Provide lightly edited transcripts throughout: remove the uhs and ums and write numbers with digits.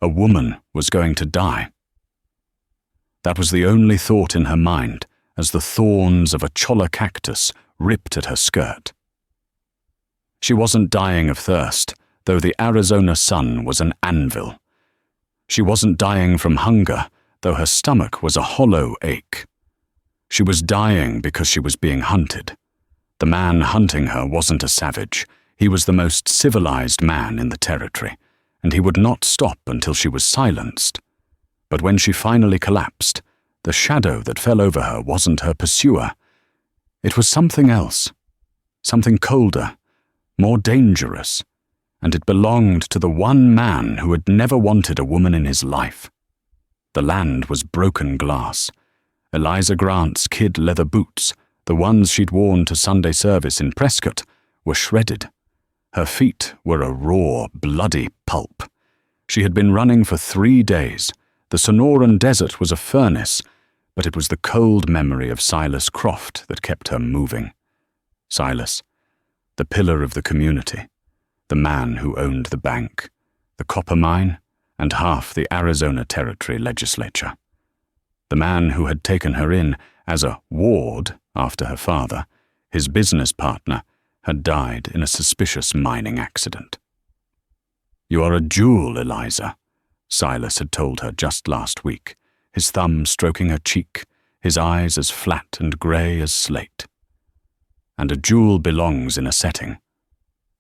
A woman was going to die. That was the only thought in her mind as the thorns of a cholla cactus ripped at her skirt. She wasn't dying of thirst, though the Arizona sun was an anvil. She wasn't dying from hunger, though her stomach was a hollow ache. She was dying because she was being hunted. The man hunting her wasn't a savage. He was the most civilized man in the territory, and he would not stop until she was silenced. But when she finally collapsed, the shadow that fell over her wasn't her pursuer. It was something else, something colder, more dangerous, and it belonged to the one man who had never wanted a woman in his life. The land was broken glass. Eliza Grant's kid leather boots, the ones she'd worn to Sunday service in Prescott, were shredded. Her feet were a raw, bloody pulp. She had been running for 3 days. The Sonoran desert was a furnace, but it was the cold memory of Silas Croft that kept her moving. Silas, the pillar of the community, the man who owned the bank, the copper mine, and half the Arizona Territory legislature. The man who had taken her in as a ward after her father, his business partner, had died in a suspicious mining accident. "You are a jewel, Eliza," Silas had told her just last week, his thumb stroking her cheek, his eyes as flat and grey as slate. And a jewel belongs in a setting.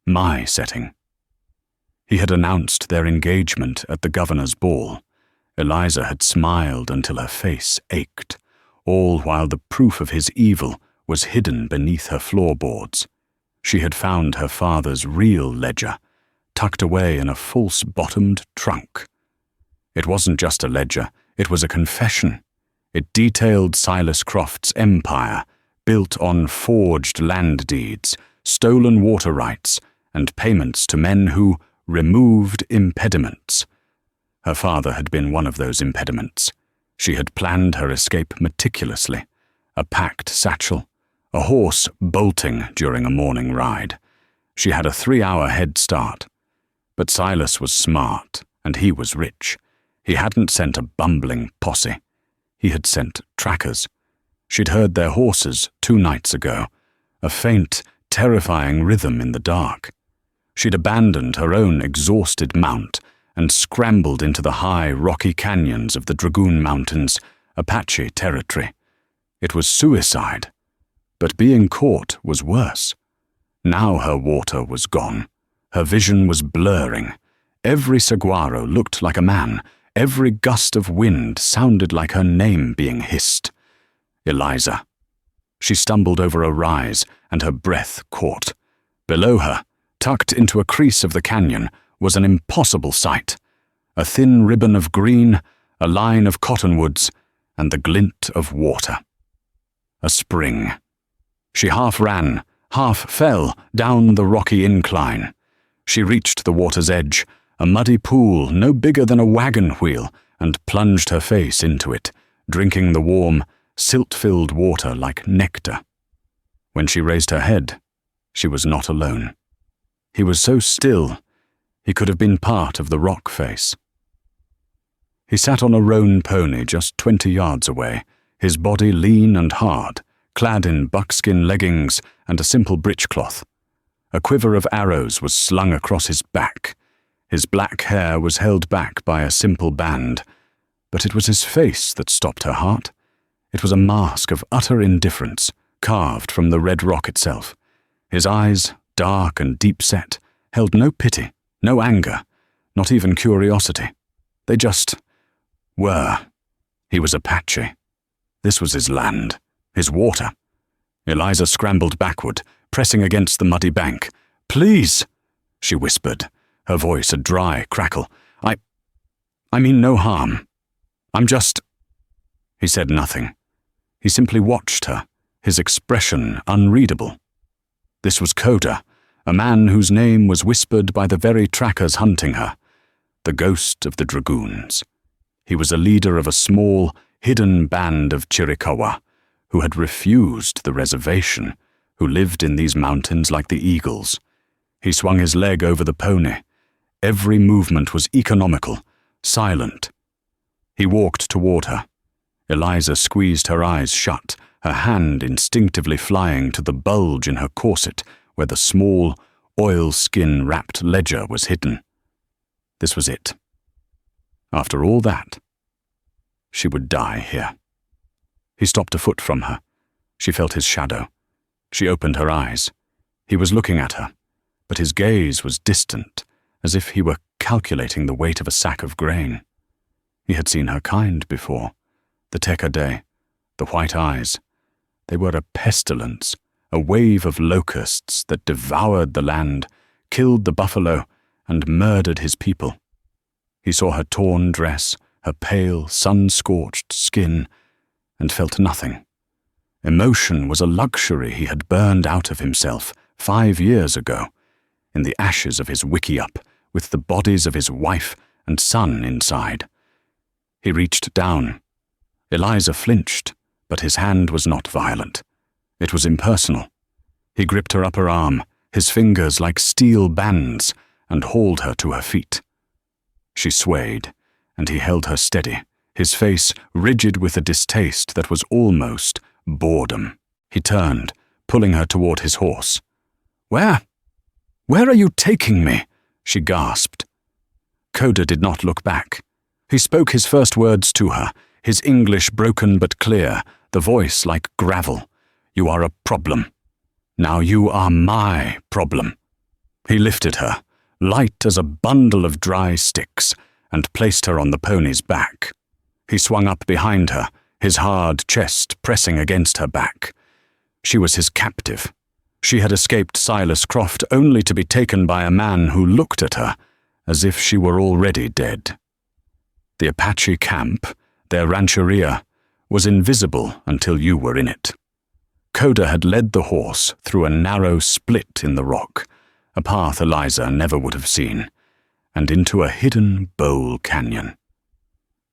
My setting. He had announced their engagement at the governor's ball. Eliza had smiled until her face ached, all while the proof of his evil was hidden beneath her floorboards. She had found her father's real ledger, tucked away in a false-bottomed trunk. It wasn't just a ledger, it was a confession. It detailed Silas Croft's empire, built on forged land deeds, stolen water rights, and payments to men who removed impediments. Her father had been one of those impediments. She had planned her escape meticulously, a packed satchel, a horse bolting during a morning ride. She had a 3-hour head start. But Silas was smart, and he was rich. He hadn't sent a bumbling posse. He had sent trackers. She'd heard their horses 2 nights ago, a faint, terrifying rhythm in the dark. She'd abandoned her own exhausted mount and scrambled into the high, rocky canyons of the Dragoon Mountains, Apache territory. It was suicide, but being caught was worse. Now her water was gone. Her vision was blurring. Every saguaro looked like a man. Every gust of wind sounded like her name being hissed. Eliza. She stumbled over a rise, and her breath caught. Below her, tucked into a crease of the canyon, was an impossible sight. A thin ribbon of green, a line of cottonwoods, and the glint of water. A spring. She half ran, half fell down the rocky incline. She reached the water's edge, a muddy pool no bigger than a wagon wheel, and plunged her face into it, drinking the warm, silt-filled water like nectar. When she raised her head, she was not alone. He was so still, he could have been part of the rock face. He sat on a roan pony just 20 yards away, his body lean and hard, clad in buckskin leggings and a simple breechcloth. A quiver of arrows was slung across his back. His black hair was held back by a simple band, but it was his face that stopped her heart. It was a mask of utter indifference, carved from the red rock itself. His eyes, dark and deep-set, held no pity, no anger, not even curiosity. They just were. He was Apache. This was his land, his water. Eliza scrambled backward, pressing against the muddy bank. "Please," she whispered, her voice a dry crackle. I mean no harm. I'm just—" He said nothing. He simply watched her, his expression unreadable. This was Coda, a man whose name was whispered by the very trackers hunting her, the ghost of the Dragoons. He was a leader of a small, hidden band of Chiricahua, who had refused the reservation, who lived in these mountains like the eagles. He swung his leg over the pony. Every movement was economical, silent. He walked toward her. Eliza squeezed her eyes shut, her hand instinctively flying to the bulge in her corset where the small, oilskin-wrapped ledger was hidden. This was it. After all that, she would die here. He stopped a foot from her. She felt his shadow. She opened her eyes. He was looking at her, but his gaze was distant, as if he were calculating the weight of a sack of grain. He had seen her kind before. The Tekade, the white eyes. They were a pestilence, a wave of locusts that devoured the land, killed the buffalo, and murdered his people. He saw her torn dress, her pale, sun-scorched skin, and felt nothing. Emotion was a luxury he had burned out of himself 5 years ago, in the ashes of his wickiup, with the bodies of his wife and son inside. He reached down. Eliza flinched, but his hand was not violent. It was impersonal. He gripped her upper arm, his fingers like steel bands, and hauled her to her feet. She swayed, and he held her steady, his face rigid with a distaste that was almost boredom. He turned, pulling her toward his horse. Where are you taking me?" she gasped. Coda did not look back. He spoke his first words to her, his English broken but clear, the voice like gravel. "You are a problem. Now you are my problem." He lifted her, light as a bundle of dry sticks, and placed her on the pony's back. He swung up behind her, his hard chest pressing against her back. She was his captive. She had escaped Silas Croft only to be taken by a man who looked at her as if she were already dead. The Apache camp, their rancheria, was invisible until you were in it. Coda had led the horse through a narrow split in the rock, a path Eliza never would have seen, and into a hidden bowl canyon.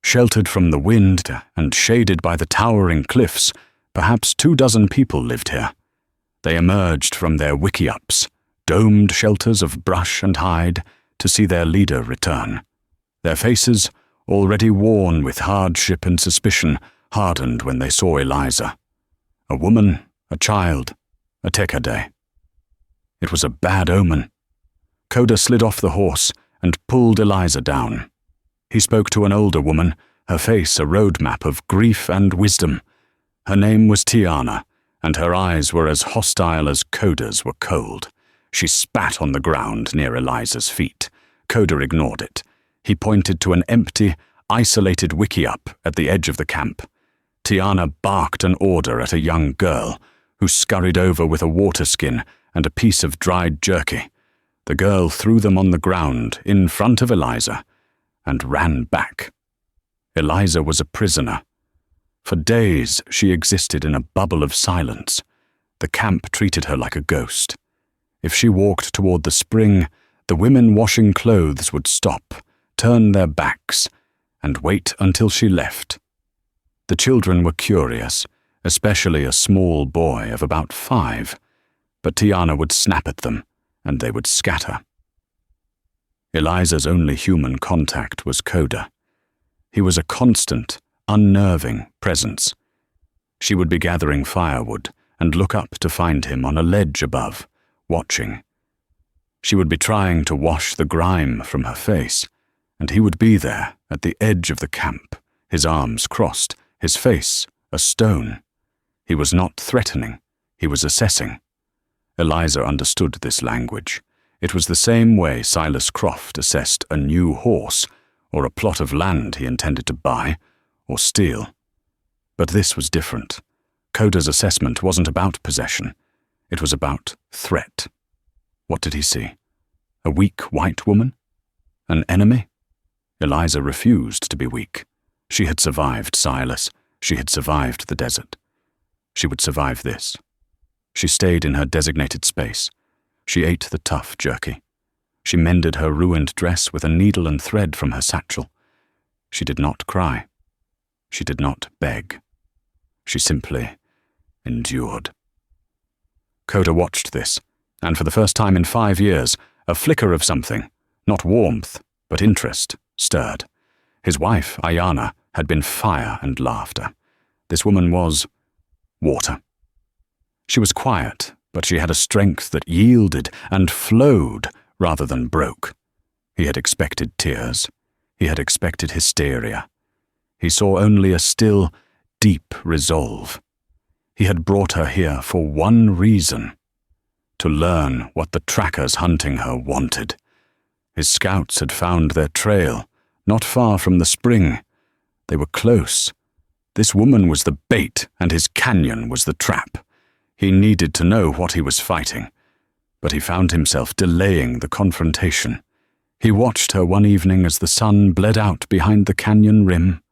Sheltered from the wind and shaded by the towering cliffs, perhaps 24 people lived here. They emerged from their wickiups, domed shelters of brush and hide, to see their leader return. Their faces, already worn with hardship and suspicion, hardened when they saw Eliza. A woman, a child, a Tekade. It was a bad omen. Coda slid off the horse and pulled Eliza down. He spoke to an older woman, her face a roadmap of grief and wisdom. Her name was Tiana, and her eyes were as hostile as Coda's were cold. She spat on the ground near Eliza's feet. Coda ignored it. He pointed to an empty, isolated wickiup at the edge of the camp. Tiana barked an order at a young girl, who scurried over with a water skin and a piece of dried jerky. The girl threw them on the ground in front of Eliza and ran back. Eliza was a prisoner. For days she existed in a bubble of silence. The camp treated her like a ghost. If she walked toward the spring, the women washing clothes would stop, turn their backs, and wait until she left. The children were curious, especially a small boy of about 5, but Tiana would snap at them, and they would scatter. Eliza's only human contact was Coda. He was a constant, unnerving presence. She would be gathering firewood and look up to find him on a ledge above, watching. She would be trying to wash the grime from her face, and he would be there at the edge of the camp, his arms crossed, his face a stone. He was not threatening, he was assessing. Eliza understood this language. It was the same way Silas Croft assessed a new horse, or a plot of land he intended to buy or steal. But this was different. Coda's assessment wasn't about possession. It was about threat. What did he see? A weak white woman? An enemy? Eliza refused to be weak. She had survived Silas. She had survived the desert. She would survive this. She stayed in her designated space. She ate the tough jerky. She mended her ruined dress with a needle and thread from her satchel. She did not cry. She did not beg. She simply endured. Coda watched this, and for the first time in 5 years, a flicker of something, not warmth, but interest, stirred. His wife, Ayana, had been fire and laughter. This woman was water. She was quiet, but she had a strength that yielded and flowed rather than broke. He had expected tears. He had expected hysteria. He saw only a still, deep resolve. He had brought her here for one reason: to learn what the trackers hunting her wanted. His scouts had found their trail, not far from the spring. They were close. This woman was the bait, and his canyon was the trap. He needed to know what he was fighting, but he found himself delaying the confrontation. He watched her one evening as the sun bled out behind the canyon rim.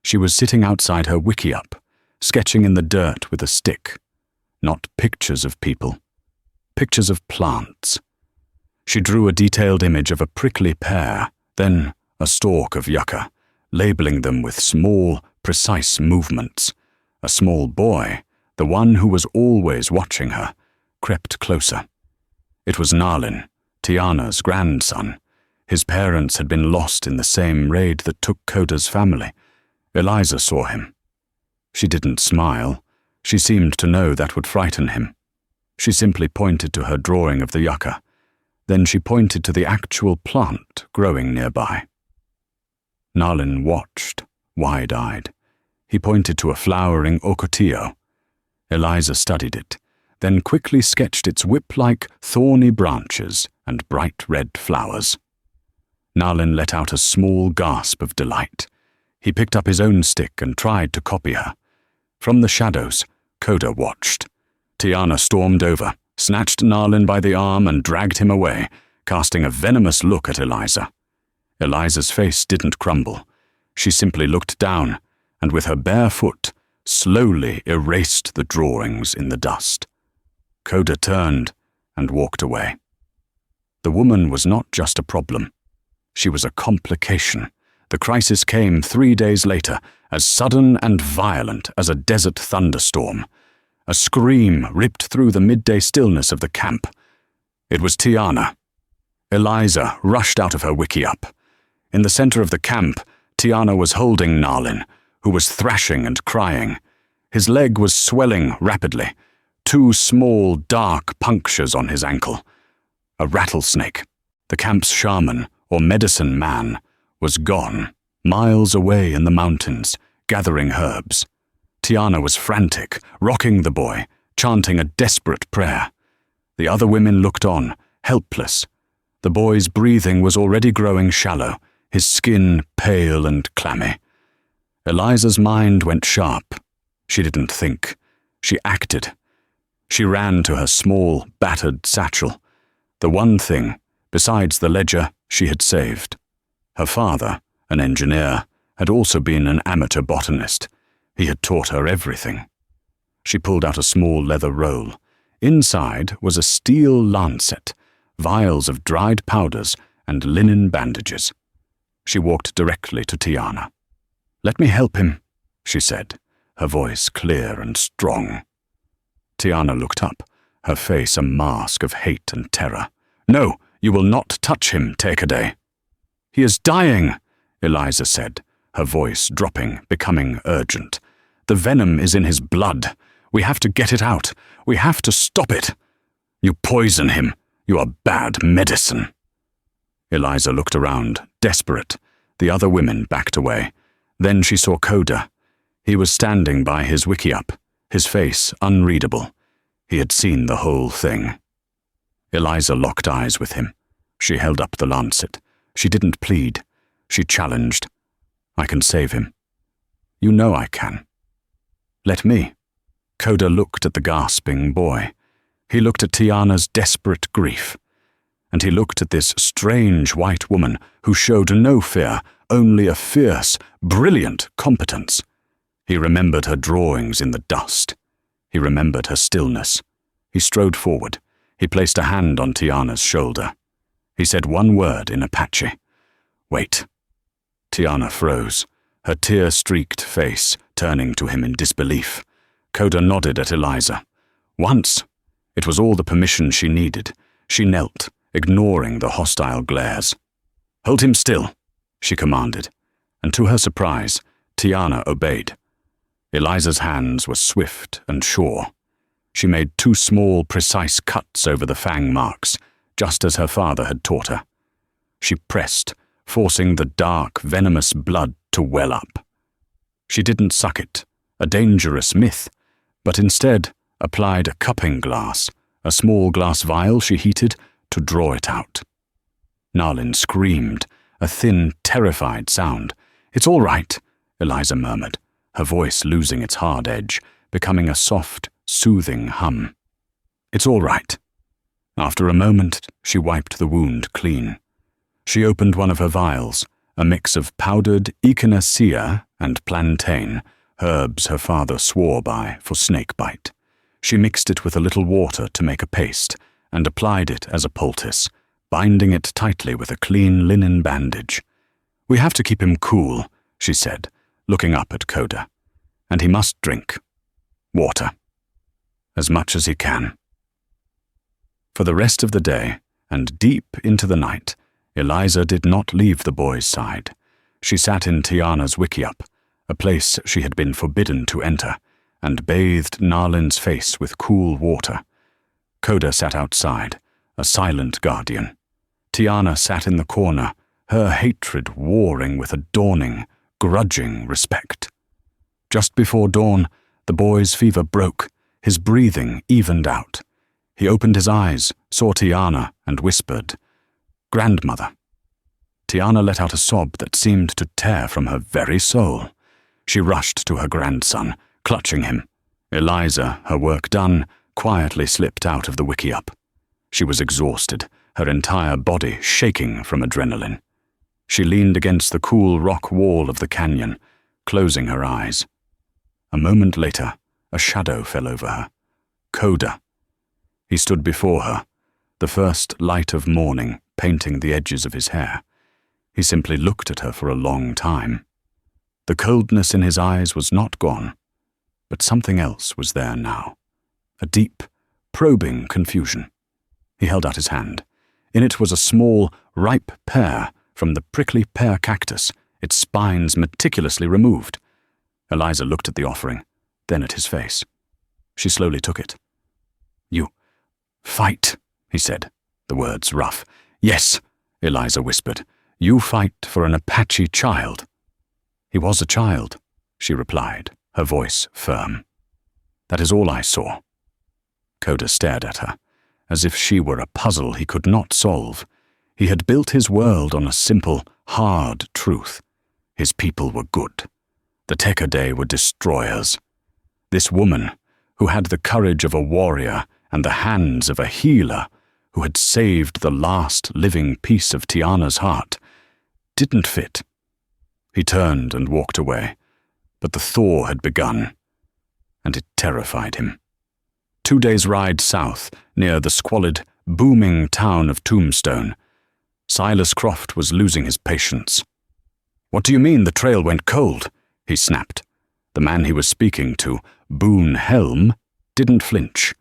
She was sitting outside her wickiup, sketching in the dirt with a stick. Not pictures of people, pictures of plants. She drew a detailed image of a prickly pear, then a stalk of yucca, labeling them with small, precise movements. A small boy, the one who was always watching her, crept closer. It was Nalin, Tiana's grandson. His parents had been lost in the same raid that took Coda's family. Eliza saw him. She didn't smile. She seemed to know that would frighten him. She simply pointed to her drawing of the yucca. Then she pointed to the actual plant growing nearby. Nalin watched, wide-eyed. He pointed to a flowering ocotillo. Eliza studied it, then quickly sketched its whip-like, thorny branches and bright red flowers. Nalin let out a small gasp of delight. He picked up his own stick and tried to copy her. From the shadows, Coda watched. Tiana stormed over, snatched Nalin by the arm and dragged him away, casting a venomous look at Eliza. Eliza's face didn't crumble. She simply looked down, and with her bare foot, slowly erased the drawings in the dust. Coda turned and walked away. The woman was not just a problem. She was a complication. The crisis came 3 days later, as sudden and violent as a desert thunderstorm. A scream ripped through the midday stillness of the camp. It was Tiana. Eliza rushed out of her wickiup. In the center of the camp, Tiana was holding Nalin, who was thrashing and crying. His leg was swelling rapidly. 2 small, dark punctures on his ankle. A rattlesnake, the camp's shaman, or medicine man, was gone, miles away in the mountains, gathering herbs. Tiana was frantic, rocking the boy, chanting a desperate prayer. The other women looked on, helpless. The boy's breathing was already growing shallow, his skin pale and clammy. Eliza's mind went sharp. She didn't think. She acted. She ran to her small, battered satchel, the one thing, besides the ledger, she had saved. Her father, an engineer, had also been an amateur botanist. He had taught her everything. She pulled out a small leather roll. Inside was a steel lancet, vials of dried powders, and linen bandages. She walked directly to Tiana. "Let me help him," she said, her voice clear and strong. Tiana looked up, her face a mask of hate and terror. "No, you will not touch him, Take-a-day." "He is dying," Eliza said, her voice dropping, becoming urgent. "The venom is in his blood. We have to get it out. We have to stop it." "You poison him. You are bad medicine." Eliza looked around, desperate. The other women backed away. Then she saw Coda. He was standing by his wickiup, his face unreadable. He had seen the whole thing. Eliza locked eyes with him. She held up the lancet. She didn't plead. She challenged. "I can save him." "You know I can." "Let me." Coda looked at the gasping boy. He looked at Tiana's desperate grief. And he looked at this strange white woman who showed no fear, only a fierce, brilliant competence. He remembered her drawings in the dust. He remembered her stillness. He strode forward. He placed a hand on Tiana's shoulder. He said one word in Apache. "Wait." Tiana froze, her tear-streaked face turning to him in disbelief. Coda nodded at Eliza. Once. It was all the permission she needed. She knelt, ignoring the hostile glares. "Hold him still," she commanded. and to her surprise, Tiana obeyed. Eliza's hands were swift and sure. She made 2 small, precise cuts over the fang marks, just as her father had taught her. She pressed, forcing the dark, venomous blood to well up. She didn't suck it, a dangerous myth, but instead applied a cupping glass, a small glass vial she heated, to draw it out. Nalin screamed, a thin, terrified sound. "It's all right," Eliza murmured, her voice losing its hard edge, becoming a soft, soothing hum. "It's all right." After a moment, she wiped the wound clean. She opened one of her vials, a mix of powdered echinacea and plantain, herbs her father swore by for snakebite. She mixed it with a little water to make a paste and applied it as a poultice, binding it tightly with a clean linen bandage. "We have to keep him cool," she said, looking up at Coda. "And he must drink water. As much as he can." For the rest of the day, and deep into the night, Eliza did not leave the boy's side. She sat in Tiana's wickiup, a place she had been forbidden to enter, and bathed Nalin's face with cool water. Coda sat outside, a silent guardian. Tiana sat in the corner, her hatred warring with a dawning, grudging respect. Just before dawn, the boy's fever broke, his breathing evened out. He opened his eyes, saw Tiana, and whispered, "Grandmother." Tiana let out a sob that seemed to tear from her very soul. She rushed to her grandson, clutching him. Eliza, her work done, quietly slipped out of the wickiup. She was exhausted, her entire body shaking from adrenaline. She leaned against the cool rock wall of the canyon, closing her eyes. A moment later, a shadow fell over her. Coda. He stood before her, the first light of morning painting the edges of his hair. He simply looked at her for a long time. The coldness in his eyes was not gone, but something else was there now. A deep, probing confusion. He held out his hand. In it was a small, ripe pear from the prickly pear cactus, its spines meticulously removed. Eliza looked at the offering, then at his face. She slowly took it. "You fight," he said, the words rough. "Yes," Eliza whispered. "You fight for an Apache child." "He was a child," she replied, her voice firm. "That is all I saw." Coda stared at her, as if she were a puzzle he could not solve. He had built his world on a simple, hard truth. His people were good. The Tekade were destroyers. This woman, who had the courage of a warrior and the hands of a healer, who had saved the last living piece of Tiana's heart, didn't fit. He turned and walked away, but the thaw had begun, and it terrified him. 2 days' ride south, near the squalid, booming town of Tombstone, Silas Croft was losing his patience. "What do you mean the trail went cold?" he snapped. The man he was speaking to, Boone Helm, didn't flinch.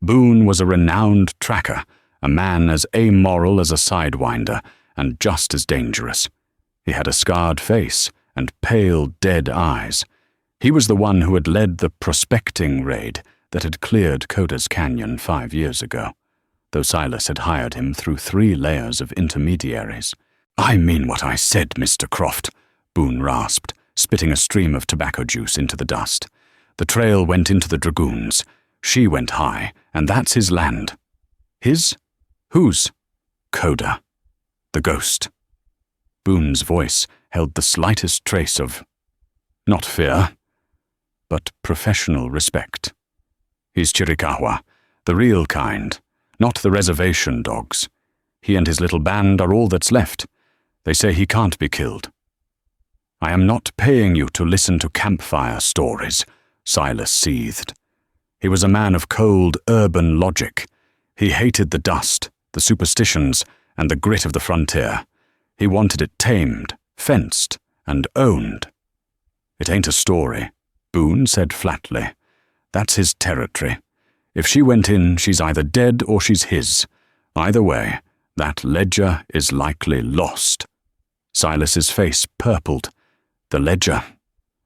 Boone was a renowned tracker, a man as amoral as a sidewinder, and just as dangerous. He had a scarred face and pale, dead eyes. He was the one who had led the prospecting raid that had cleared Coda's Canyon 5 years ago, though Silas had hired him through 3 layers of intermediaries. "I mean what I said, Mr. Croft," Boone rasped, spitting a stream of tobacco juice into the dust. "The trail went into the dragoons. She went high, and that's his land." "His? Whose?" "Coda. The ghost." Boone's voice held the slightest trace of, not fear, but professional respect. "He's Chiricahua, the real kind, not the reservation dogs. He and his little band are all that's left. They say he can't be killed." "I am not paying you to listen to campfire stories," Silas seethed. He was a man of cold, urban logic. He hated the dust, the superstitions, and the grit of the frontier. He wanted it tamed, fenced, and owned. "It ain't a story," Boone said flatly. "That's his territory. If she went in, she's either dead or she's his. Either way, that ledger is likely lost." Silas's face purpled. The ledger.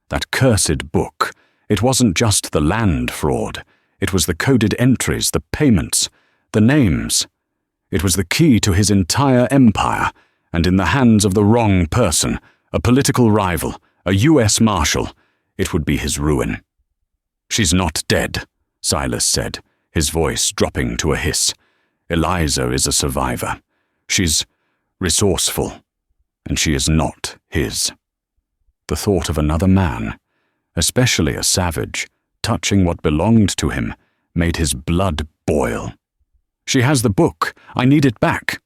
That cursed book. It wasn't just the land fraud. It was the coded entries, the payments, the names. It was the key to his entire empire, and in the hands of the wrong person, a political rival, a U.S. Marshal, it would be his ruin. "She's not dead," Silas said, his voice dropping to a hiss. "Eliza is a survivor. She's resourceful, and she is not his." The thought of another man, especially a savage, touching what belonged to him, made his blood boil. "She has the book. I need it back."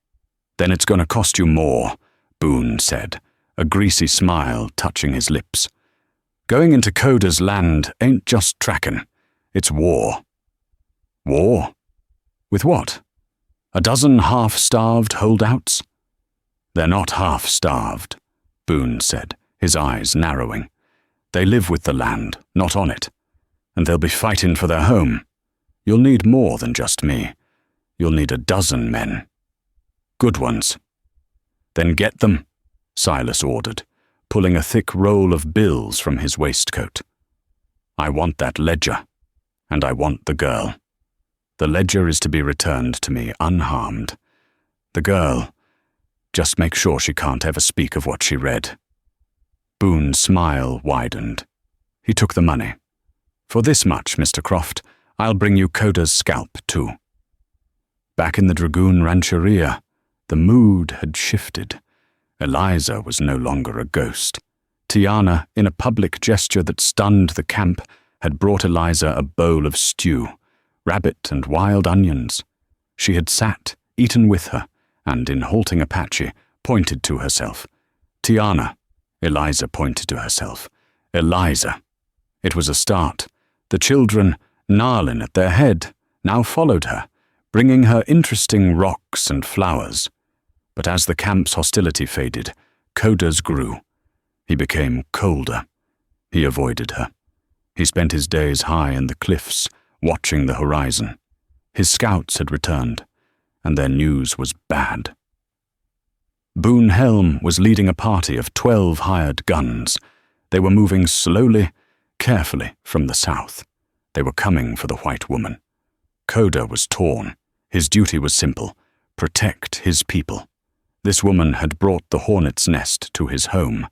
"Then it's going to cost you more," Boone said, a greasy smile touching his lips. "Going into Coda's land ain't just tracking. It's war." "War? With what? A dozen half-starved holdouts?" "They're not half-starved," Boone said, his eyes narrowing. "They live with the land, not on it. And they'll be fighting for their home. You'll need more than just me. You'll need a dozen men. Good ones." "Then get them," Silas ordered, pulling a thick roll of bills from his waistcoat. "I want that ledger, and I want the girl. The ledger is to be returned to me unharmed. The girl, just make sure she can't ever speak of what she read." Boone's smile widened. He took the money. "For this much, Mr. Croft, I'll bring you Coda's scalp, too." Back in the Dragoon Rancheria, the mood had shifted. Eliza was no longer a ghost. Tiana, in a public gesture that stunned the camp, had brought Eliza a bowl of stew, rabbit and wild onions. She had sat, eaten with her, and, in halting Apache, pointed to herself. "Tiana," Eliza pointed to herself. "Eliza." It was a start. The children, Narlin at their head, now followed her, bringing her interesting rocks and flowers. But as the camp's hostility faded, Coda's grew. He became colder. He avoided her. He spent his days high in the cliffs, watching the horizon. His scouts had returned, and their news was bad. Boone Helm was leading a party of 12 hired guns. They were moving slowly, carefully from the south. They were coming for the white woman. Coda was torn. His duty was simple: protect his people. This woman had brought the hornet's nest to his home.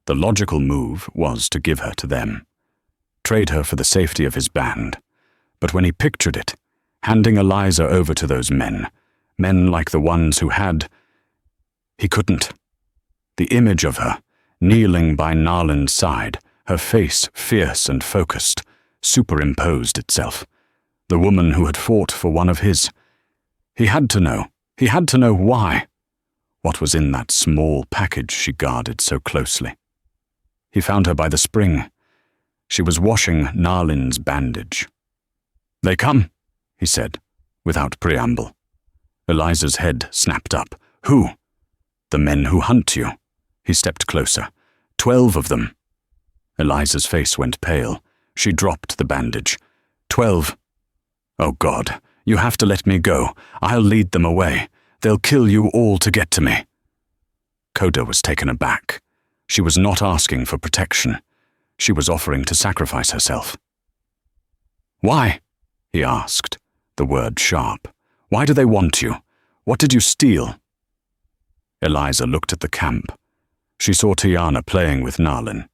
The logical move was to give her to them. Trade her for the safety of his band. But when he pictured it, handing Eliza over to those men like the ones who had... He couldn't. The image of her, kneeling by Narlin's side, her face fierce and focused, superimposed itself. The woman who had fought for one of his. He had to know. He had to know why. What was in that small package she guarded so closely? He found her by the spring. She was washing Narlin's bandage. "They come," he said, without preamble. Eliza's head snapped up. "Who?" "The men who hunt you." He stepped closer. 12 of them. Eliza's face went pale. She dropped the bandage. 12. "Oh God, you have to let me go. I'll lead them away. They'll kill you all to get to me." Coda was taken aback. She was not asking for protection. She was offering to sacrifice herself. "Why?" he asked, the word sharp. "Why do they want you? What did you steal?" Eliza looked at the camp. She saw Tiana playing with Narlin.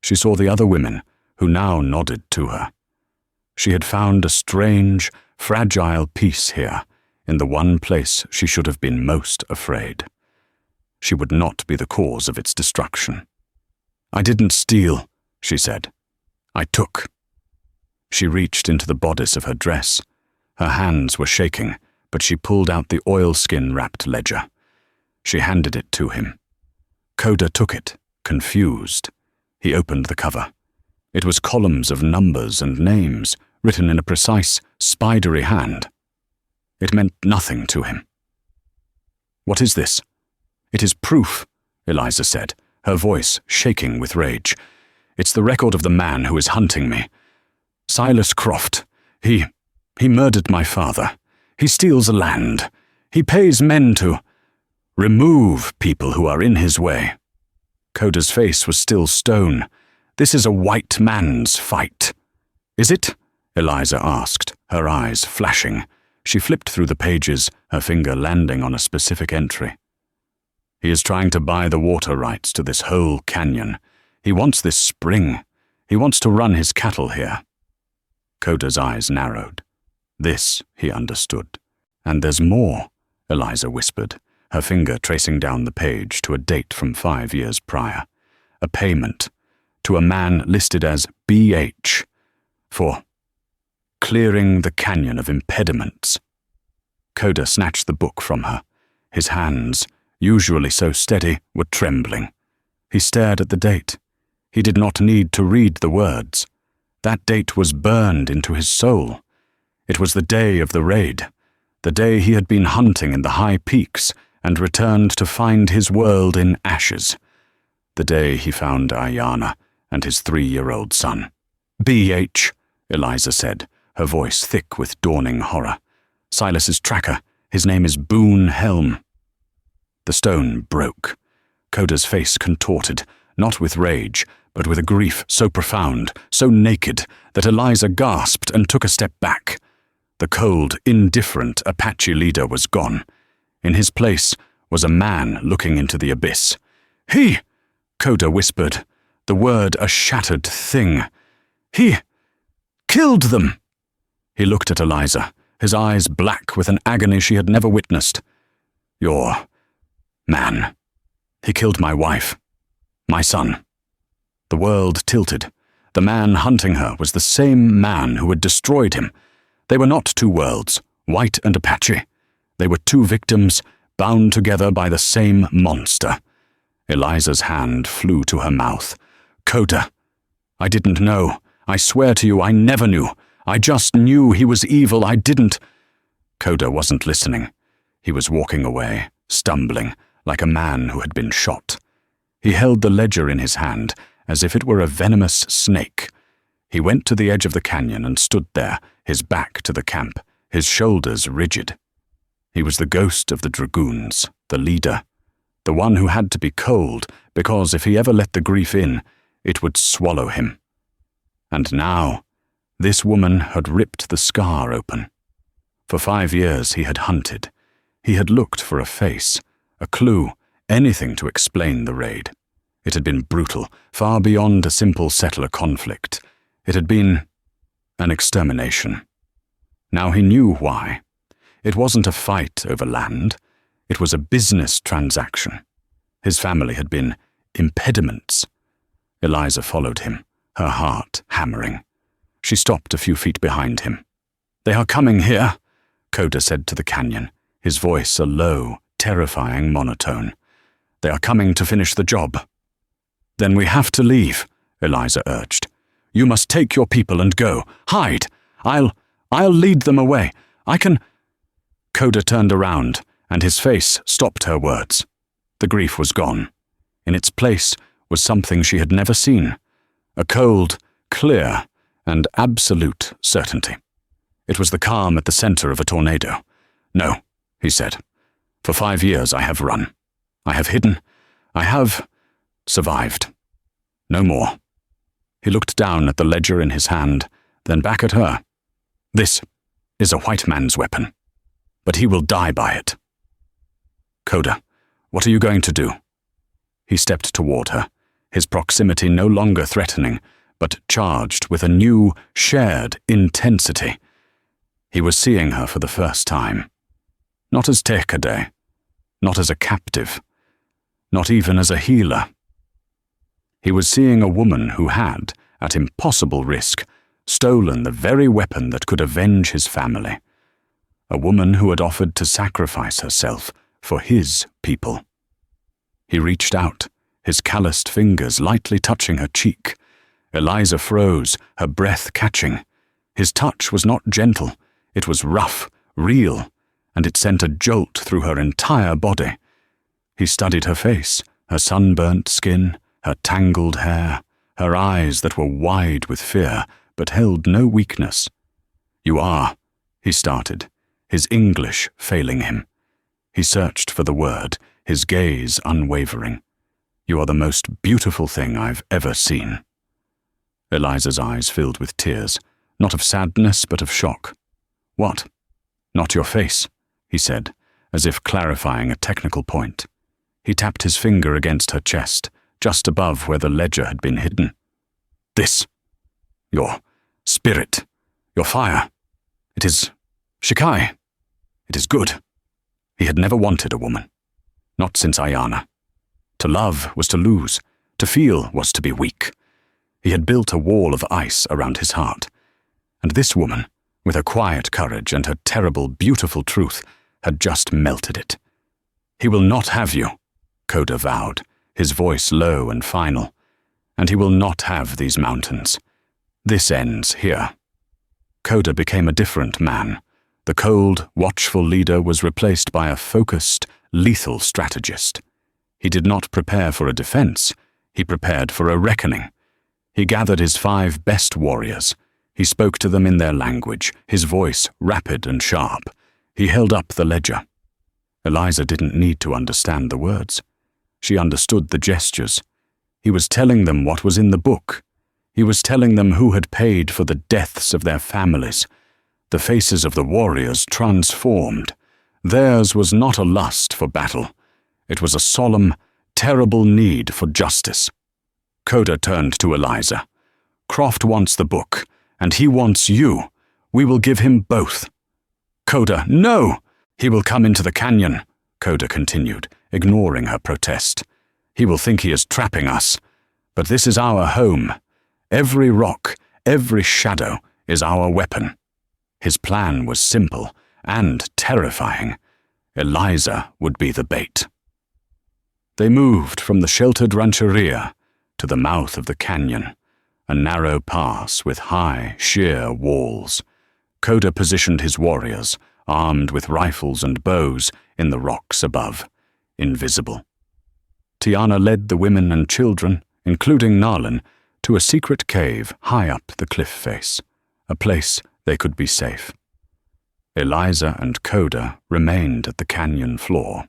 She saw the other women, who now nodded to her. She had found a strange, fragile peace here, in the one place she should have been most afraid. She would not be the cause of its destruction. "I didn't steal," she said. "I took." She reached into the bodice of her dress. Her hands were shaking, but she pulled out the oilskin-wrapped ledger. She handed it to him. Coda took it, confused. He opened the cover. It was columns of numbers and names, written in a precise, spidery hand. It meant nothing to him. "What is this?" "It is proof," Eliza said, her voice shaking with rage. "It's the record of the man who is hunting me. Silas Croft. He murdered my father. He steals land. He pays men to remove people who are in his way." Coda's face was still stone. "This is a white man's fight." "Is it?" Eliza asked, her eyes flashing. She flipped through the pages, her finger landing on a specific entry. "He is trying to buy the water rights to this whole canyon. He wants this spring. He wants to run his cattle here." Coda's eyes narrowed. This, he understood. "And there's more," Eliza whispered, her finger tracing down the page to a date from 5 years prior. "A payment to a man listed as BH for clearing the canyon of impediments." Coda snatched the book from her. His hands, usually so steady, were trembling. He stared at the date. He did not need to read the words. That date was burned into his soul. It was the day of the raid, the day he had been hunting in the high peaks and returned to find his world in ashes, the day he found Ayana and his 3-year-old son. "BH," Eliza said, her voice thick with dawning horror. "Silas's tracker. His name is Boone Helm." The stone broke. Coda's face contorted, not with rage, but with a grief so profound, so naked, that Eliza gasped and took a step back. The cold, indifferent Apache leader was gone. In his place was a man looking into the abyss. "He," Coda whispered, the word a shattered thing. "He killed them." He looked at Eliza, his eyes black with an agony she had never witnessed. "Your man. He killed my wife. My son." The world tilted. The man hunting her was the same man who had destroyed him. They were not two worlds, white and Apache. They were two victims, bound together by the same monster. Eliza's hand flew to her mouth. "Coda, I didn't know. I swear to you, I never knew. I just knew he was evil. I didn't." Coda wasn't listening. He was walking away, stumbling, like a man who had been shot. He held the ledger in his hand, as if it were a venomous snake. He went to the edge of the canyon and stood there, his back to the camp, his shoulders rigid. He was the ghost of the dragoons, the leader, the one who had to be cold, because if he ever let the grief in, it would swallow him. And now, this woman had ripped the scar open. For 5 years he had hunted. He had looked for a face, a clue, anything to explain the raid. It had been brutal, far beyond a simple settler conflict. It had been an extermination. Now he knew why. It wasn't a fight over land. It was a business transaction. His family had been impediments. Eliza followed him, her heart hammering. She stopped a few feet behind him. "They are coming here," Coda said to the canyon, his voice a low, terrifying monotone. "They are coming to finish the job." "Then we have to leave," Eliza urged. "You must take your people and go. Hide. I'll lead them away. I can—" Coda turned around, and his face stopped her words. The grief was gone. In its place was something she had never seen, a cold, clear, and absolute certainty. It was the calm at the center of a tornado. "No," he said. "For 5 years I have run. I have hidden. I have survived. No more." He looked down at the ledger in his hand, then back at her. "This is a white man's weapon, but he will die by it." "Coda, what are you going to do?" He stepped toward her, his proximity no longer threatening, but charged with a new, shared intensity. He was seeing her for the first time. Not as Tekade, not as a captive, not even as a healer. He was seeing a woman who had, at impossible risk, stolen the very weapon that could avenge his family. A woman who had offered to sacrifice herself for his people. He reached out, his calloused fingers lightly touching her cheek. Eliza froze, her breath catching. His touch was not gentle, it was rough, real, and it sent a jolt through her entire body. He studied her face, her sunburnt skin, her tangled hair, her eyes that were wide with fear, but held no weakness. "You are," he started, his English failing him. He searched for the word, his gaze unwavering. You are the most beautiful thing I've ever seen." Eliza's eyes filled with tears, not of sadness but of shock. "What? Not your face," he said, as if clarifying a technical point. He tapped his finger against her chest, just above where the ledger had been hidden. "This. Your spirit. Your fire. It is Shikai. It is good." He had never wanted a woman. Not since Ayana. To love was to lose. To feel was to be weak. He had built a wall of ice around his heart. And this woman, with her quiet courage and her terrible, beautiful truth, had just melted it. "He will not have you," Coda vowed, his voice low and final. "And he will not have these mountains. This ends here." Coda became a different man. The cold, watchful leader was replaced by a focused, lethal strategist. He did not prepare for a defense. He prepared for a reckoning. He gathered his 5 best warriors. He spoke to them in their language, his voice rapid and sharp. He held up the ledger. Eliza didn't need to understand the words. She understood the gestures. He was telling them what was in the book. He was telling them who had paid for the deaths of their families. The faces of the warriors transformed. Theirs was not a lust for battle. It was a solemn, terrible need for justice. Coda turned to Eliza. "Croft wants the book, and he wants you. We will give him both." "Coda, no! He will come into the canyon," Coda continued, ignoring her protest. "He will think he is trapping us. But this is our home. Every rock, every shadow is our weapon." His plan was simple and terrifying. Eliza would be the bait. They moved from the sheltered rancheria to the mouth of the canyon, a narrow pass with high, sheer walls. Coda positioned his warriors, armed with rifles and bows, in the rocks above, invisible. Tiana led the women and children, including Narlin, to a secret cave high up the cliff face, a place they could be safe. Eliza and Coda remained at the canyon floor.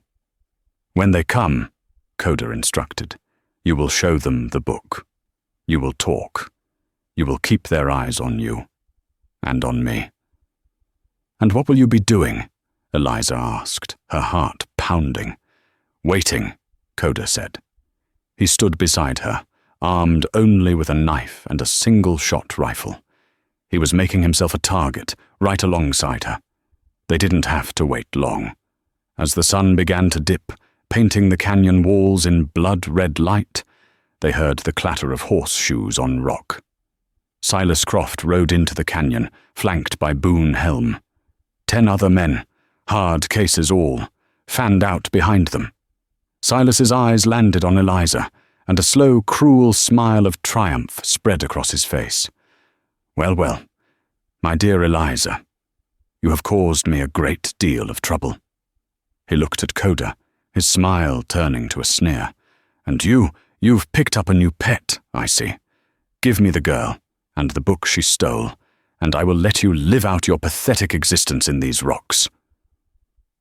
"When they come," Coda instructed, "you will show them the book. You will talk. You will keep their eyes on you. And on me." "And what will you be doing?" Eliza asked, her heart pounding. "Waiting," Coda said. He stood beside her, armed only with a knife and a single-shot rifle. He was making himself a target, right alongside her. They didn't have to wait long. As the sun began to dip, painting the canyon walls in blood-red light, they heard the clatter of horseshoes on rock. Silas Croft rode into the canyon, flanked by Boone Helm. 10 other men, hard cases all, fanned out behind them. Silas's eyes landed on Eliza, and a slow, cruel smile of triumph spread across his face. "Well, well, my dear Eliza, you have caused me a great deal of trouble." He looked at Coda, his smile turning to a sneer. "And you've picked up a new pet, I see. Give me the girl, and the book she stole, and I will let you live out your pathetic existence in these rocks."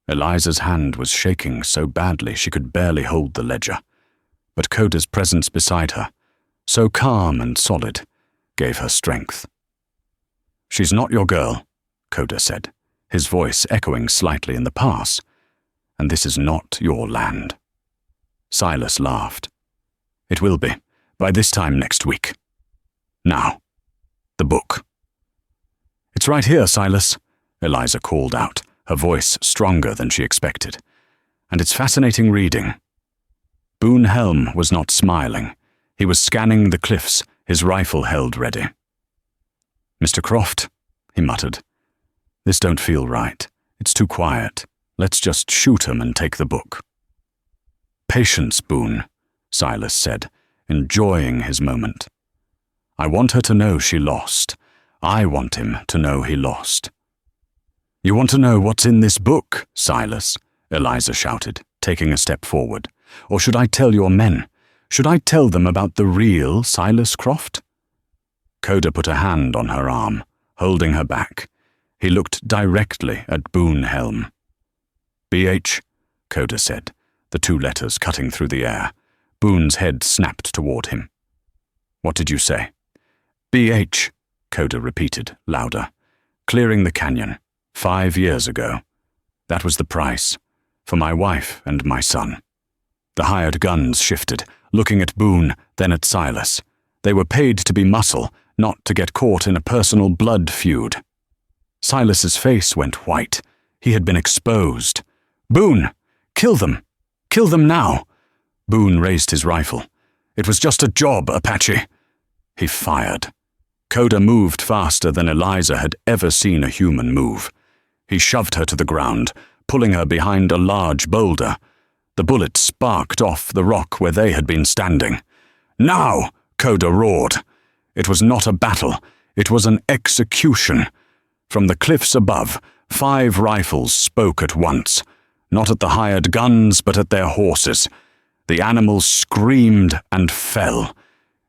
Eliza's hand was shaking so badly she could barely hold the ledger, but Coda's presence beside her, so calm and solid, gave her strength. "She's not your girl," Coda said, his voice echoing slightly in the pass, "and this is not your land." Silas laughed. "It will be, by this time next week. Now, the book." "It's right here, Silas," Eliza called out, her voice stronger than she expected. "And it's fascinating reading." Boone Helm was not smiling. He was scanning the cliffs, his rifle held ready. "Mr. Croft," he muttered, "this don't feel right. It's too quiet. Let's just shoot 'em and take the book." "Patience, Boone," Silas said, enjoying his moment. "I want her to know she lost. I want him to know he lost." "You want to know what's in this book, Silas?" Eliza shouted, taking a step forward. "Or should I tell your men? Should I tell them about the real Silas Croft?" Coda put a hand on her arm, holding her back. He looked directly at Boone Helm. "BH," Coda said, the 2 letters cutting through the air. Boone's head snapped toward him. "What did you say?" "BH," Coda repeated, louder. "Clearing the canyon. 5 years ago. That was the price. For my wife and my son." The hired guns shifted, looking at Boone, then at Silas. They were paid to be muscle, not to get caught in a personal blood feud. Silas's face went white. He had been exposed. "Boone! Kill them! Kill them now!" Boone raised his rifle. "It was just a job, Apache." He fired. Coda moved faster than Eliza had ever seen a human move. He shoved her to the ground, pulling her behind a large boulder. The bullet sparked off the rock where they had been standing. "Now!" Coda roared. It was not a battle. It was an execution. From the cliffs above, 5 rifles spoke at once, not at the hired guns, but at their horses. The animals screamed and fell.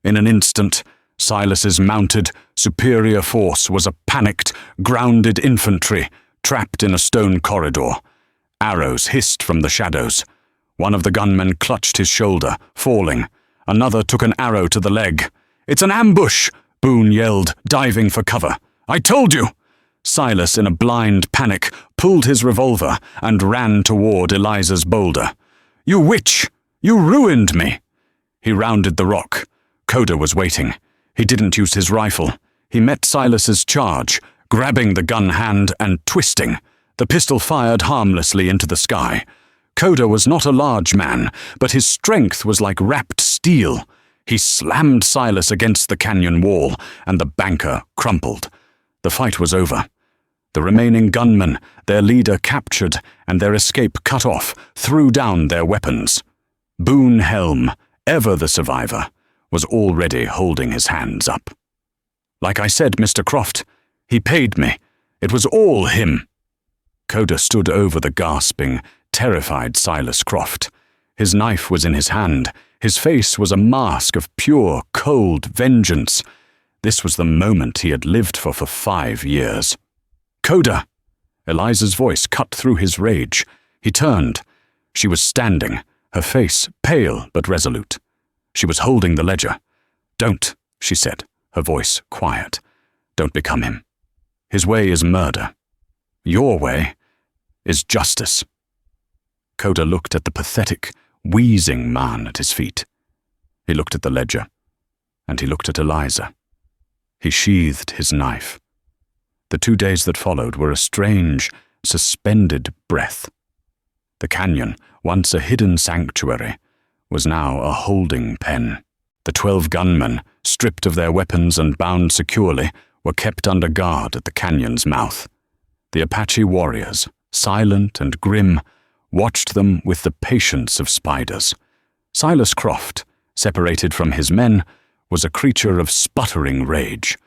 In an instant, Silas's mounted, superior force was a panicked, grounded infantry trapped in a stone corridor. Arrows hissed from the shadows. One of the gunmen clutched his shoulder, falling. Another took an arrow to the leg. "It's an ambush!" Boone yelled, diving for cover. "I told you!" Silas, in a blind panic, pulled his revolver and ran toward Eliza's boulder. "You witch! You ruined me!" He rounded the rock. Coda was waiting. He didn't use his rifle. He met Silas's charge, grabbing the gun hand and twisting. The pistol fired harmlessly into the sky. Coda was not a large man, but his strength was like wrapped steel. He slammed Silas against the canyon wall, and the banker crumpled. The fight was over. The remaining gunmen, their leader captured and their escape cut off, threw down their weapons. Boone Helm, ever the survivor, was already holding his hands up. "Like I said, Mr. Croft, he paid me. It was all him." Coda stood over the gasping, terrified Silas Croft. His knife was in his hand. His face was a mask of pure, cold vengeance. This was the moment he had lived for 5 years. "Coda!" Eliza's voice cut through his rage. He turned. She was standing, her face pale but resolute. She was holding the ledger. "Don't," she said, her voice quiet. "Don't become him. His way is murder. Your way is justice." Coda looked at the pathetic, wheezing man at his feet. He looked at the ledger, and he looked at Eliza. He sheathed his knife. The 2 days that followed were a strange, suspended breath. The canyon, once a hidden sanctuary, was now a holding pen. The 12 gunmen, stripped of their weapons and bound securely, were kept under guard at the canyon's mouth. The Apache warriors, silent and grim, watched them with the patience of spiders. Silas Croft, separated from his men, was a creature of sputtering rage.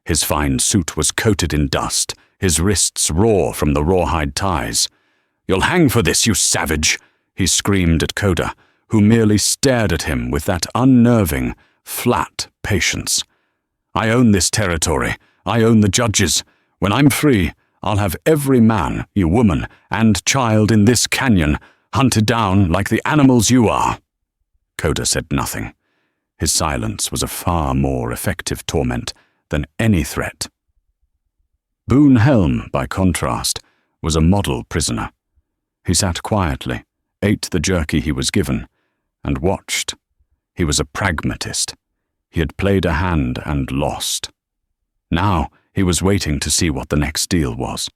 His fine suit was coated in dust, his wrists raw from the rawhide ties. "You'll hang for this, you savage!" he screamed at Coda, who merely stared at him with that unnerving, flat patience. "I own this territory. I own the judges. When I'm free, I'll have every man, you woman, and child in this canyon hunted down like the animals you are." Coda said nothing. His silence was a far more effective torment than any threat. Boone Helm, by contrast, was a model prisoner. He sat quietly, ate the jerky he was given, and watched. He was a pragmatist. He had played a hand and lost. Now he was waiting to see what the next deal was.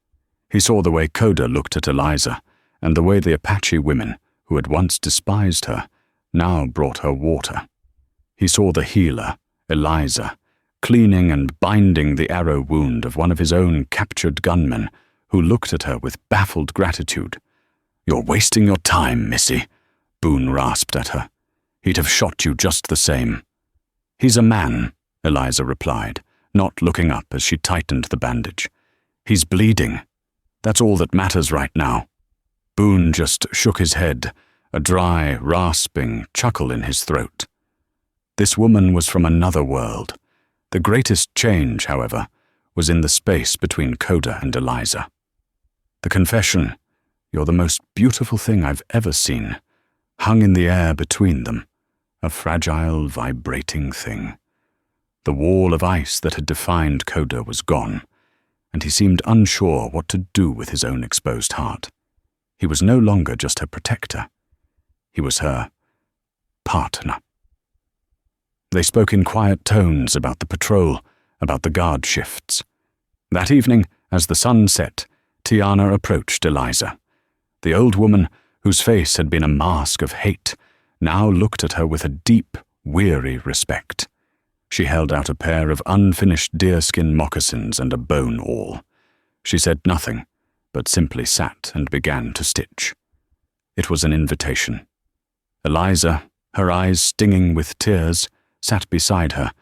He saw the way Coda looked at Eliza, and the way the Apache women, who had once despised her, now brought her water. He saw the healer, Eliza, cleaning and binding the arrow wound of one of his own captured gunmen, who looked at her with baffled gratitude. "You're wasting your time, Missy," Boone rasped at her. "He'd have shot you just the same." "He's a man," Eliza replied, not looking up as she tightened the bandage. "He's bleeding. That's all that matters right now." Boone just shook his head, a dry, rasping chuckle in his throat. This woman was from another world. The greatest change, however, was in the space between Coda and Eliza. The confession, "You're the most beautiful thing I've ever seen," hung in the air between them, a fragile, vibrating thing. The wall of ice that had defined Coda was gone, and he seemed unsure what to do with his own exposed heart. He was no longer just her protector. He was her partner. They spoke in quiet tones about the patrol, about the guard shifts. That evening, as the sun set, Tiana approached Eliza. The old woman, whose face had been a mask of hate, now looked at her with a deep, weary respect. She held out a pair of unfinished deerskin moccasins and a bone awl. She said nothing, but simply sat and began to stitch. It was an invitation. Eliza, her eyes stinging with tears, sat beside her,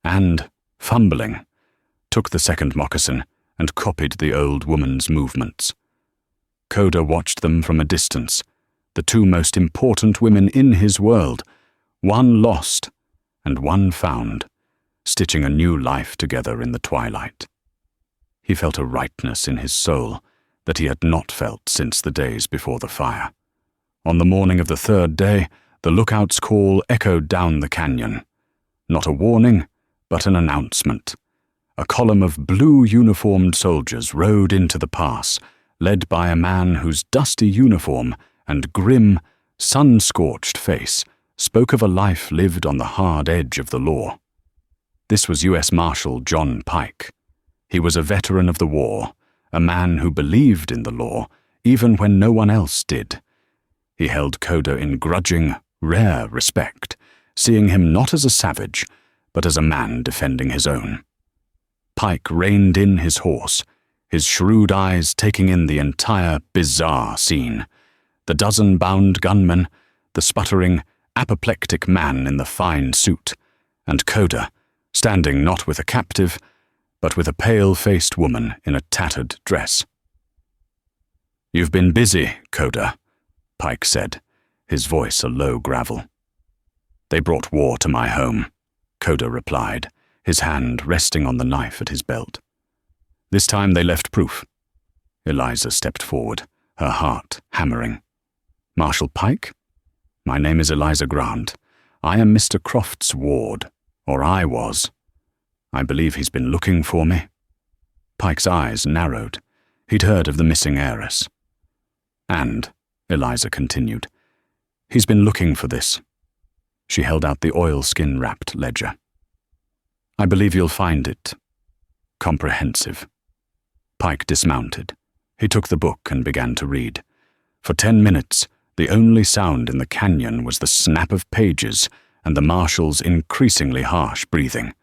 and, fumbling, took the second moccasin and copied the old woman's movements. Coda watched them from a distance, the two most important women in his world, one lost and one found, stitching a new life together in the twilight. He felt a rightness in his soul that he had not felt since the days before the fire. On the morning of the third day, the lookout's call echoed down the canyon. Not a warning, but an announcement. A column of blue-uniformed soldiers rode into the pass, led by a man whose dusty uniform and grim, sun-scorched face spoke of a life lived on the hard edge of the law. This was U.S. Marshal John Pike. He was a veteran of the war, a man who believed in the law, even when no one else did. He held Coda in grudging, rare respect, seeing him not as a savage, but as a man defending his own. Pike reined in his horse, his shrewd eyes taking in the entire bizarre scene. The dozen-bound gunmen, the sputtering, apoplectic man in the fine suit, and Coda, standing not with a captive, but with a pale-faced woman in a tattered dress. "You've been busy, Coda," Pike said, his voice a low gravel. "They brought war to my home," Coda replied, his hand resting on the knife at his belt. "This time they left proof." Eliza stepped forward, her heart hammering. "Marshal Pike? My name is Eliza Grant. I am Mr. Croft's ward, or I was. I believe he's been looking for me." Pike's eyes narrowed. He'd heard of the missing heiress. "And," Eliza continued, "he's been looking for this." She held out the oilskin-wrapped ledger. "I believe you'll find it comprehensive." Pike dismounted. He took the book and began to read. For 10 minutes, the only sound in the canyon was the snap of pages and the marshal's increasingly harsh breathing.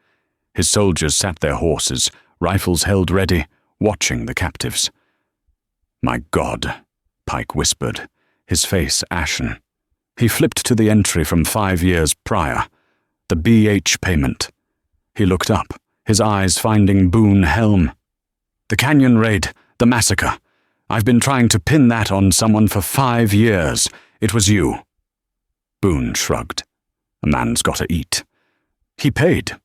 His soldiers sat their horses, rifles held ready, watching the captives. "My God," Pike whispered, his face ashen. He flipped to the entry from 5 years prior, the BH payment. He looked up, his eyes finding Boone Helm. "The canyon raid, the massacre. I've been trying to pin that on someone for 5 years. It was you." Boone shrugged. "A man's got to eat." "He paid."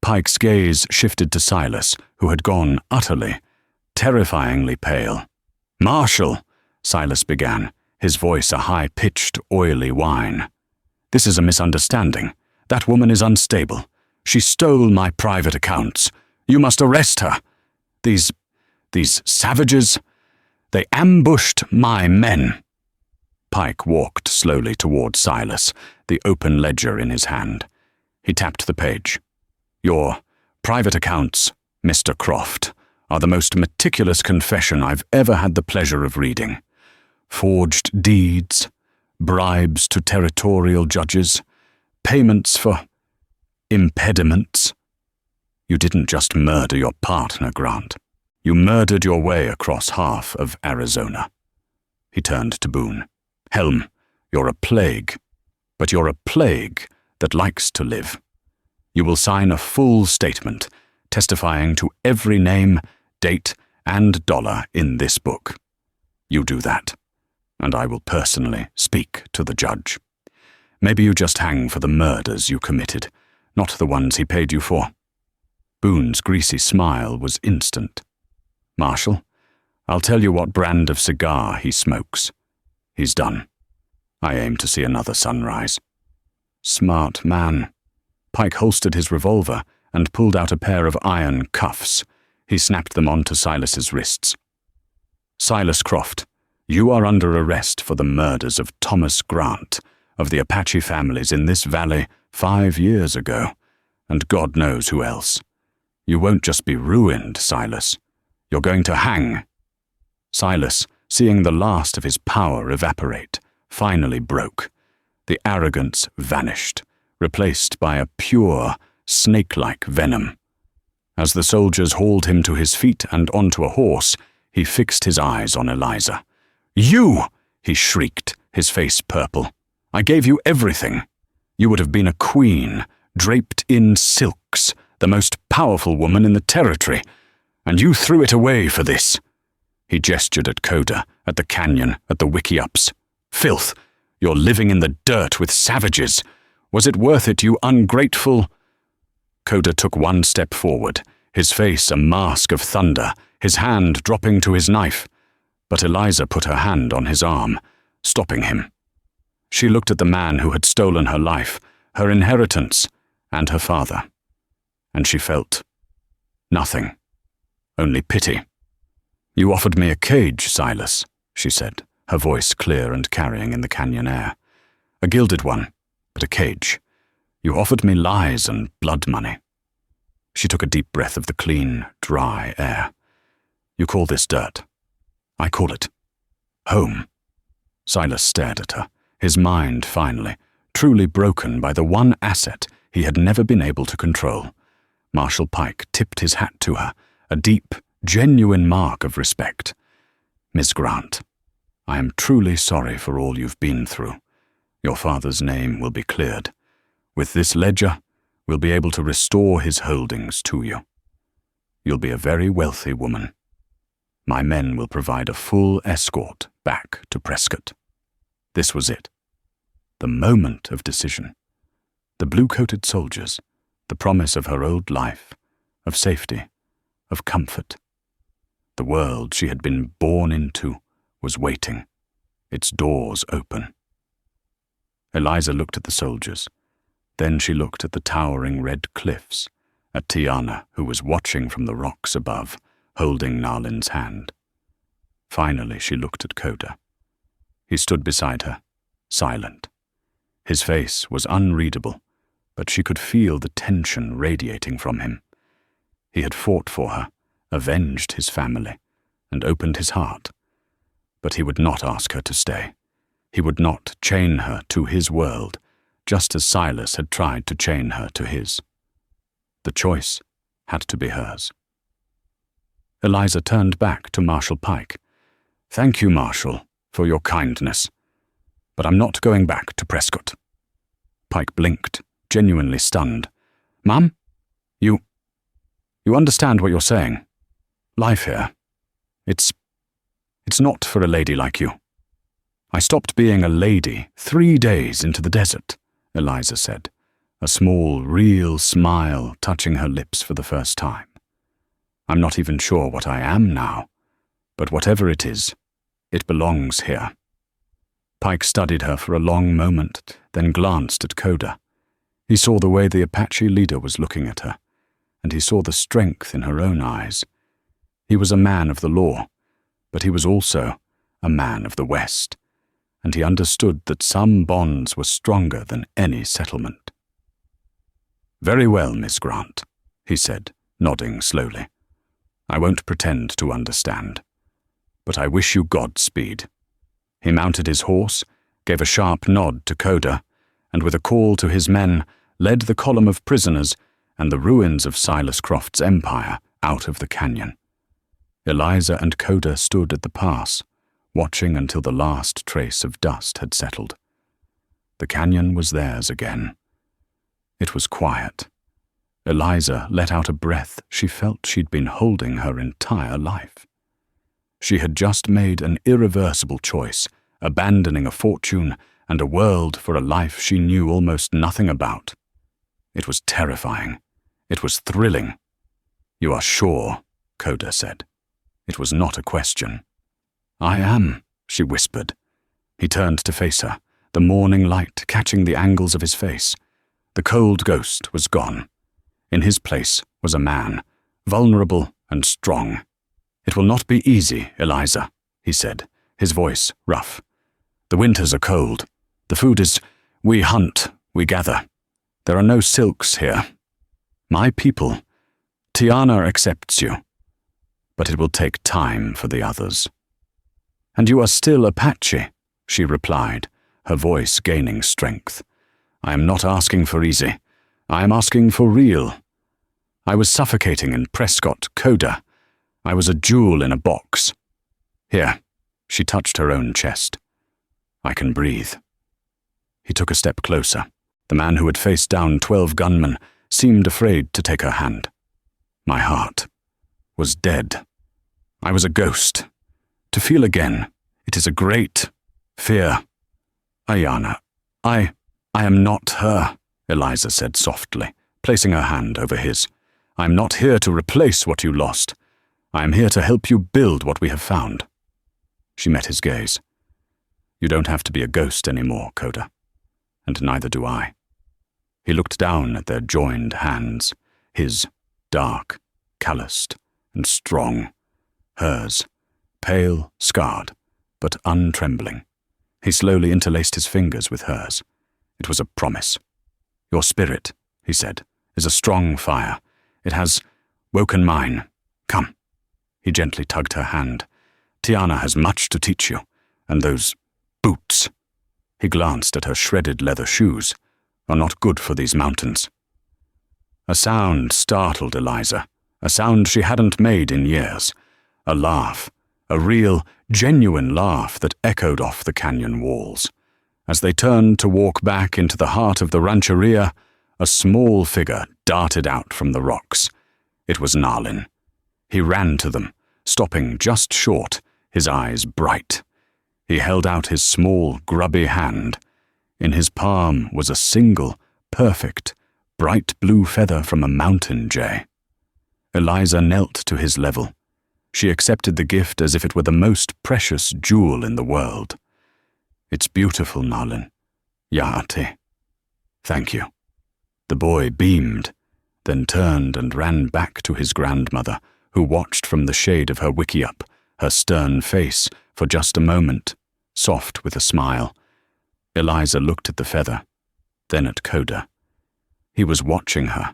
Pike's gaze shifted to Silas, who had gone utterly, terrifyingly pale. "Marshal," Silas began, his voice a high-pitched, oily whine. "This is a misunderstanding. That woman is unstable. She stole my private accounts. You must arrest her. These savages, they ambushed my men." Pike walked slowly toward Silas, the open ledger in his hand. He tapped the page. "Your private accounts, Mr. Croft, are the most meticulous confession I've ever had the pleasure of reading. Forged deeds, bribes to territorial judges, payments for impediments. You didn't just murder your partner, Grant. You murdered your way across half of Arizona." He turned to Boone. "Helm, you're a plague, but you're a plague that likes to live. You will sign a full statement, testifying to every name, date, and dollar in this book. You do that, and I will personally speak to the judge. Maybe you just hang for the murders you committed, not the ones he paid you for." Boone's greasy smile was instant. "Marshal, I'll tell you what brand of cigar he smokes. He's done. I aim to see another sunrise." Smart man. Pike holstered his revolver and pulled out a pair of iron cuffs. He snapped them onto Silas's wrists. Silas Croft, you are under arrest for the murders of Thomas Grant, of the Apache families in this valley 5 years ago, and God knows who else. You won't just be ruined, Silas. You're going to hang. Silas, seeing the last of his power evaporate, finally broke. The arrogance vanished, replaced by a pure, snake-like venom. As the soldiers hauled him to his feet and onto a horse, he fixed his eyes on Eliza. "You!" he shrieked, his face purple. "I gave you everything. You would have been a queen, draped in silks, the most powerful woman in the territory, and you threw it away for this." He gestured at Coda, at the canyon, at the wiki-ups. "Filth! You're living in the dirt with savages. Was it worth it, you ungrateful—" Coda took one step forward, his face a mask of thunder, his hand dropping to his knife. But Eliza put her hand on his arm, stopping him. She looked at the man who had stolen her life, her inheritance, and her father. And she felt nothing, only pity. "You offered me a cage, Silas," she said, her voice clear and carrying in the canyon air. "A gilded one, but a cage. You offered me lies and blood money." She took a deep breath of the clean, dry air. "You call this dirt. I call it home." Silas stared at her, his mind finally, truly broken by the one asset he had never been able to control. Marshal Pike tipped his hat to her, a deep, genuine mark of respect. "Miss Grant, I am truly sorry for all you've been through. Your father's name will be cleared. With this ledger, we'll be able to restore his holdings to you. You'll be a very wealthy woman. My men will provide a full escort back to Prescott." This was it. The moment of decision. The blue-coated soldiers, the promise of her old life, of safety, of comfort. The world she had been born into was waiting, its doors open. Eliza looked at the soldiers. Then she looked at the towering red cliffs, at Tiana, who was watching from the rocks above, holding Narlin's hand. Finally, she looked at Coda. He stood beside her, silent. His face was unreadable, but she could feel the tension radiating from him. He had fought for her, avenged his family, and opened his heart. But he would not ask her to stay. He would not chain her to his world, just as Silas had tried to chain her to his. The choice had to be hers. Eliza turned back to Marshal Pike. "Thank you, Marshal, for your kindness. But I'm not going back to Prescott." Pike blinked, genuinely stunned. "Ma'am? You understand what you're saying? Life here. It's not for a lady like you." "I stopped being a lady 3 days into the desert," Eliza said, a small, real smile touching her lips for the first time. "I'm not even sure what I am now, but whatever it is, it belongs here." Pike studied her for a long moment, then glanced at Coda. He saw the way the Apache leader was looking at her, and he saw the strength in her own eyes. He was a man of the law, but he was also a man of the West, and he understood that some bonds were stronger than any settlement. "Very well, Miss Grant," he said, nodding slowly. "I won't pretend to understand, but I wish you Godspeed." He mounted his horse, gave a sharp nod to Coda, and with a call to his men, led the column of prisoners and the ruins of Silas Croft's empire out of the canyon. Eliza and Coda stood at the pass, watching until the last trace of dust had settled. The canyon was theirs again. It was quiet. Eliza let out a breath she felt she'd been holding her entire life. She had just made an irreversible choice, abandoning a fortune and a world for a life she knew almost nothing about. It was terrifying. It was thrilling. "You are sure?" Coda said. It was not a question. "I am," she whispered. He turned to face her, the morning light catching the angles of his face. The cold ghost was gone. In his place was a man, vulnerable and strong. "It will not be easy, Eliza," he said, his voice rough. "The winters are cold. The food is... We hunt, we gather. There are no silks here. My people... Tiana accepts you. But it will take time for the others." "And you are still Apache," she replied, her voice gaining strength. "I am not asking for easy. I am asking for real. I was suffocating in Prescott, Coda. I was a jewel in a box. Here," she touched her own chest. "I can breathe." He took a step closer. The man who had faced down 12 gunmen seemed afraid to take her hand. My heart was dead. I was a ghost. To feel again, it is a great fear. "Ayana, I am not her," Eliza said softly, placing her hand over his. "I am not here to replace what you lost. I am here to help you build what we have found." She met his gaze. "You don't have to be a ghost anymore, Coda. And neither do I." He looked down at their joined hands, his dark, calloused, and strong, hers, pale, scarred, but untrembling. He slowly interlaced his fingers with hers. It was a promise. "Your spirit," he said, "is a strong fire. It has woken mine. Come." He gently tugged her hand. "Tiana has much to teach you, and those boots," he glanced at her shredded leather shoes, "are not good for these mountains." A sound startled Eliza, a sound she hadn't made in years. A laugh, a real, genuine laugh that echoed off the canyon walls. As they turned to walk back into the heart of the rancheria, a small figure darted out from the rocks. It was Nalin. He ran to them, stopping just short, his eyes bright. He held out his small, grubby hand. In his palm was a single, perfect, bright blue feather from a mountain jay. Eliza knelt to his level. She accepted the gift as if it were the most precious jewel in the world. "It's beautiful, Nalin. Yaate. Thank you." The boy beamed, then turned and ran back to his grandmother, who watched from the shade of her wickiup, her stern face, for just a moment, soft with a smile. Eliza looked at the feather, then at Coda. He was watching her,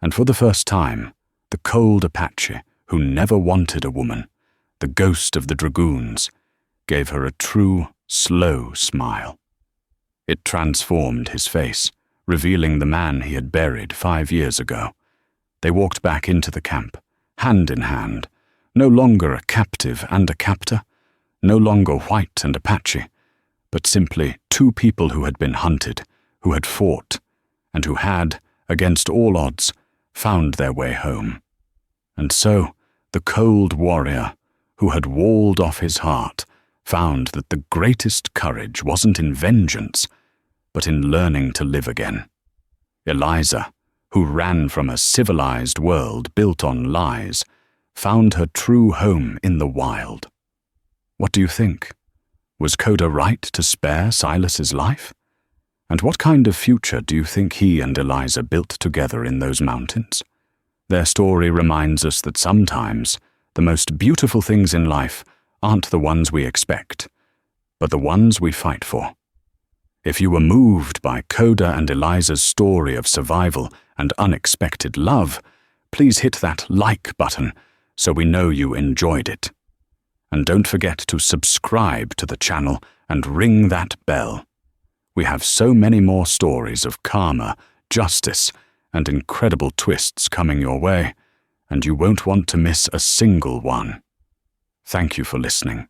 and for the first time, the cold Apache, who never wanted a woman, the ghost of the dragoons, gave her a true, slow smile. It transformed his face, revealing the man he had buried 5 years ago. They walked back into the camp, hand in hand, no longer a captive and a captor, no longer white and Apache, but simply two people who had been hunted, who had fought, and who had, against all odds, found their way home. And so, the cold warrior, who had walled off his heart, found that the greatest courage wasn't in vengeance, but in learning to live again. Eliza, who ran from a civilized world built on lies, found her true home in the wild. What do you think? Was Coda right to spare Silas's life? And what kind of future do you think he and Eliza built together in those mountains? Their story reminds us that sometimes the most beautiful things in life aren't the ones we expect, but the ones we fight for. If you were moved by Coda and Eliza's story of survival and unexpected love, please hit that like button so we know you enjoyed it. And don't forget to subscribe to the channel and ring that bell. We have so many more stories of karma, justice, and incredible twists coming your way, and you won't want to miss a single one. Thank you for listening.